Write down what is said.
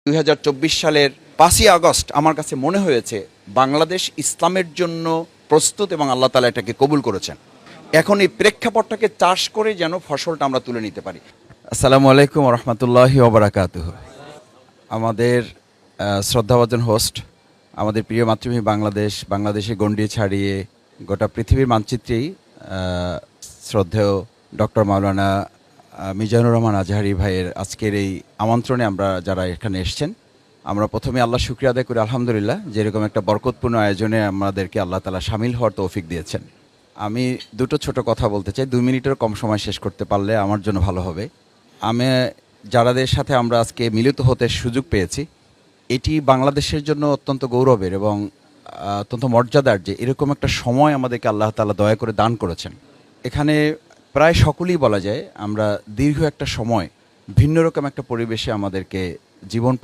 2024 সালের 5ই আগস্ট আমার কাছে মনে হয়েছে বাংলাদেশ ইসলামের জন্য প্রস্তুত এবং আল্লাহ তাআলা এটাকে কবুল করেছেন। এখন এই প্রেক্ষাপটটাকে চাষ করে যেন ফসলটা আমরা তুলে নিতে পারি। আসসালামু আলাইকুম ওয়া রাহমাতুল্লাহি ওয়া বারাকাতুহু। আমাদের শ্রদ্ধাভাজন হোস্ট, আমাদের প্রিয় মাতৃভূমি বাংলাদেশে গণ্ডি ছাড়িয়ে গোটা পৃথিবীর মানচিত্রেই শ্রদ্ধেয় ডক্টর মাওলানা মিজানুর রহমান আজহারি ভাইয়ের আজকের এই আমন্ত্রণে আমরা যারা এখানে এসেছেন, আমরা প্রথমে আল্লাহ শুকরিয়া আদায় করি আলহামদুলিল্লাহ, যেরকম একটা বরকতপূর্ণ আয়োজনে আমাদেরকে আল্লাহ তাআলা শামিল হওয়ার তৌফিক দিয়েছেন। আমি দুটো ছোট কথা বলতে চাই, 2 মিনিটের কম সময় শেষ করতে পারলে আমার জন্য ভালো হবে। আমি যারাদের সাথে আমরা আজকে মিলিত হতে সুযোগ পেয়েছি, এটি বাংলাদেশের জন্য অত্যন্ত গৌরবের এবং অত্যন্ত মর্যাদার যে এরকম একটা সময় আমাদেরকে আল্লাহ তাআলা দয়া করে দান করেছেন। এখানে প্রায় সকলেই বলা যায় আমরা দীর্ঘ একটা সময় ভিন্ন রকম একটা পরিবেশে আমাদেরকে জীবন